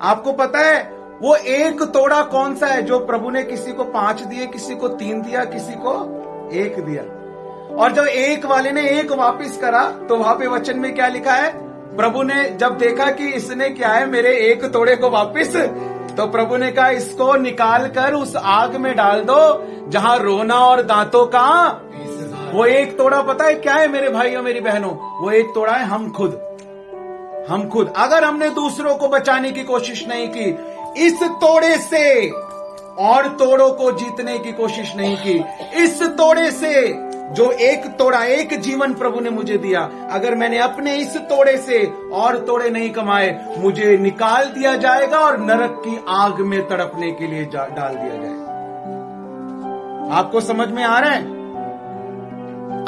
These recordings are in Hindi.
आपको पता है वो एक तोड़ा कौन सा है जो प्रभु ने किसी को 5 दिए, किसी को 3 दिया, किसी को 1 दिया। और जब एक वाले ने 1 वापिस करा तो वहां पे वचन में क्या लिखा है, प्रभु ने जब देखा कि इसने क्या है मेरे 1 तोड़े को वापिस, तो प्रभु ने कहा इसको निकाल कर उस आग में डाल दो जहां रोना और दांतों का। वो 1 तोड़ा पता है क्या है मेरे भाइयों मेरी बहनों, वो 1 तोड़ा है हम खुद। अगर हमने दूसरों को बचाने की कोशिश नहीं की, इस तोड़े से और तोड़ों को जीतने की कोशिश नहीं की, इस तोड़े से जो 1 तोड़ा, 1 जीवन प्रभु ने मुझे दिया, अगर मैंने अपने इस तोड़े से और तोड़े नहीं कमाए, मुझे निकाल दिया जाएगा और नरक की आग में तड़पने के लिए डाल दिया जाएगा। आपको समझ में आ रहा है?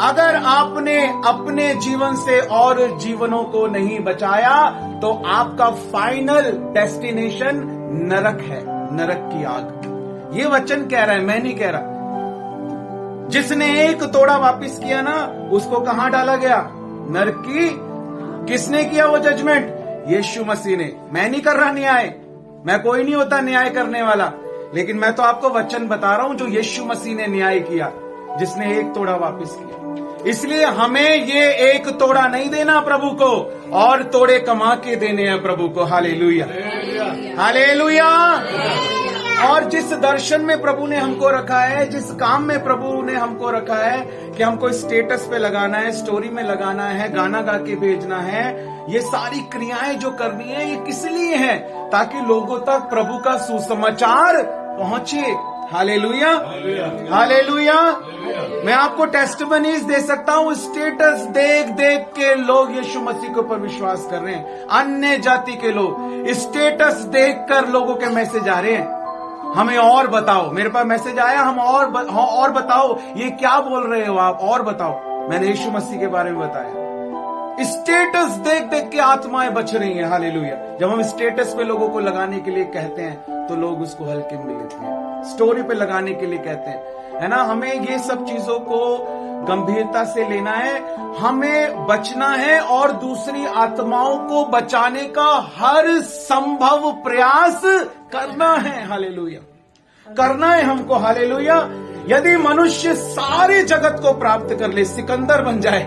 अगर आपने अपने जीवन से और जीवनों को नहीं बचाया तो आपका फाइनल डेस्टिनेशन नरक है, नरक की आग। ये वचन कह रहा है, मैं नहीं कह रहा। जिसने 1 तोड़ा वापिस किया ना, उसको कहां डाला गया? नरक की। किसने किया वो जजमेंट? यीशु मसीह ने। मैं नहीं कर रहा न्याय, मैं कोई नहीं होता न्याय करने वाला, लेकिन मैं तो आपको वचन बता रहा हूं जो यीशु मसीह ने न्याय किया, जिसने 1 तोड़ा वापिस किया। इसलिए हमें ये 1 तोड़ा नहीं देना प्रभु को, और तोड़े कमा के देने हैं प्रभु को। Hallelujah, hallelujah. और जिस दर्शन में प्रभु ने हमको रखा है, जिस काम में प्रभु ने हमको रखा है कि हमको स्टेटस पे लगाना है, स्टोरी में लगाना है, गाना गा के भेजना है, ये सारी क्रियाएं जो करनी है, ये किस लिए है? ताकि लोगों तक प्रभु का सुसमाचार पहुंचे। Hallelujah, hallelujah. मैं आपको टेस्टिमनीज दे सकता हूं, स्टेटस देख देख के लोग यीशु मसीह के ऊपर विश्वास कर रहे हैं। अन्य जाति के लोग स्टेटस देखकर लोगों के मैसेज आ रहे हैं, हमें और बताओ। मेरे पास मैसेज आया, हम और बताओ, ये क्या बोल रहे हो आप, और बताओ। मैंने यीशु मसीह के बारे में बताया। स्टेटस देख देख के आत्माएं बच रही हैं। हालेलुया। जब हम स्टेटस पे लोगों को लगाने के लिए कहते हैं तो लोग उसको हल्के में लेते हैं, स्टोरी पे लगाने के लिए कहते हैं, है ना। हमें ये सब चीजों को गंभीरता से लेना है, हमें बचना है और दूसरी आत्माओं को बचाने का हर संभव प्रयास करना है। हालेलुया, करना है हमको। हालेलुया। यदि मनुष्य सारे जगत को प्राप्त कर ले, सिकंदर बन जाए,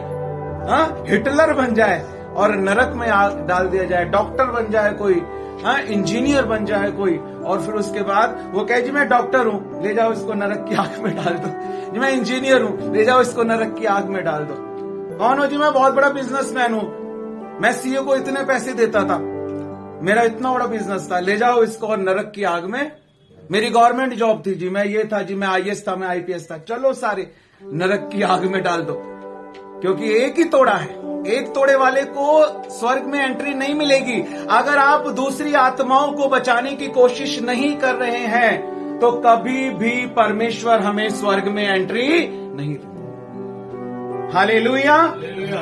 हिटलर बन जाए और नरक में डाल दिया जाए, डॉक्टर बन जाए कोई, इंजीनियर बन जाए कोई, और फिर उसके बाद वो कहे जी मैं डॉक्टर हूं, ले जाओ इसको नरक की आग में डाल दो। जी मैं इंजीनियर हूं, ले जाओ इसको नरक की आग में डाल दो। कौन हो जी? मैं बहुत बड़ा बिजनेसमैन हूं, मैं सीईओ को इतने पैसे देता था, मेरा इतना बड़ा बिजनेस था, ले जाओ इसको और नरक की आग में। मेरी गवर्नमेंट जॉब थी जी, मैं ये था जी, मैं आईएएस था, मैं आईपीएस था, चलो सारे नरक की आग में डाल दो। क्योंकि 1 ही तोड़ा है, 1 तोड़े वाले को स्वर्ग में एंट्री नहीं मिलेगी। अगर आप दूसरी आत्माओं को बचाने की कोशिश नहीं कर रहे हैं तो कभी भी परमेश्वर हमें स्वर्ग में एंट्री नहीं देगा। हालेलुया।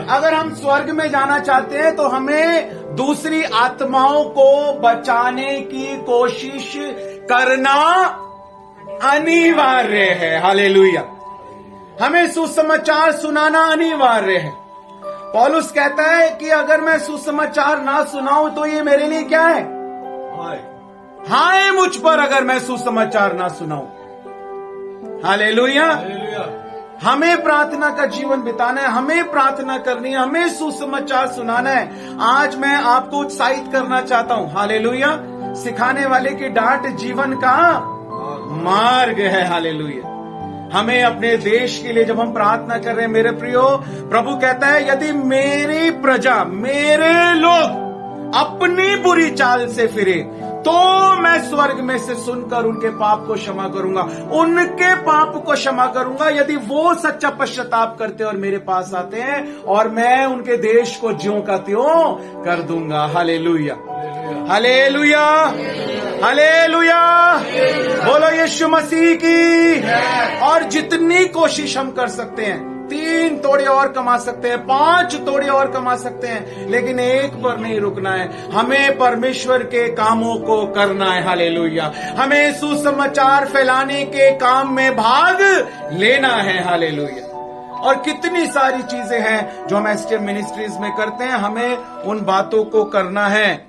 अगर हम स्वर्ग में जाना चाहते हैं तो हमें दूसरी आत्माओं को बचाने की कोशिश करना अनिवार्य है। हालेलुया। हमें सुसमाचार सुनाना अनिवार्य है। पौलुस कहता है कि अगर मैं सुसमाचार ना सुनाऊं तो ये मेरे लिए क्या है? हाय मुझ पर अगर मैं सुसमाचार ना सुनाऊं। हालेलुया। हमें प्रार्थना का जीवन बिताना है, हमें प्रार्थना करनी है, हमें सुसमाचार सुनाना है। आज मैं आपको उत्साहित करना चाहता हूं। हालेलुया। सिखाने वाले की डांट जीवन का मार्ग है। हालेलुया। हमें अपने देश के लिए जब हम प्रार्थना कर रहे हैं, मेरे प्रियो, प्रभु कहता है यदि मेरी प्रजा, मेरे लोग अपनी बुरी चाल से फिरे तो मैं स्वर्ग में से सुनकर उनके पाप को क्षमा करूंगा, उनके पाप को क्षमा करूंगा। यदि वो सच्चा पश्चाताप करते और मेरे पास आते हैं, और मैं उनके देश को ज्यों का त्यों कर दूंगा। Hallelujah, hallelujah, hallelujah. बोलो यीशु मसीह की। और जितनी कोशिश हम कर सकते हैं, 3 तोड़े और कमा सकते हैं, 5 तोड़े और कमा सकते हैं, लेकिन 1 पर नहीं रुकना है। हमें परमेश्वर के कामों को करना है। हालेलुया। हमें सुसमाचार फैलाने के काम में भाग लेना है। हालेलुया। और कितनी सारी चीजें हैं जो हम एसटीएम मिनिस्ट्रीज में करते हैं, हमें उन बातों को करना है।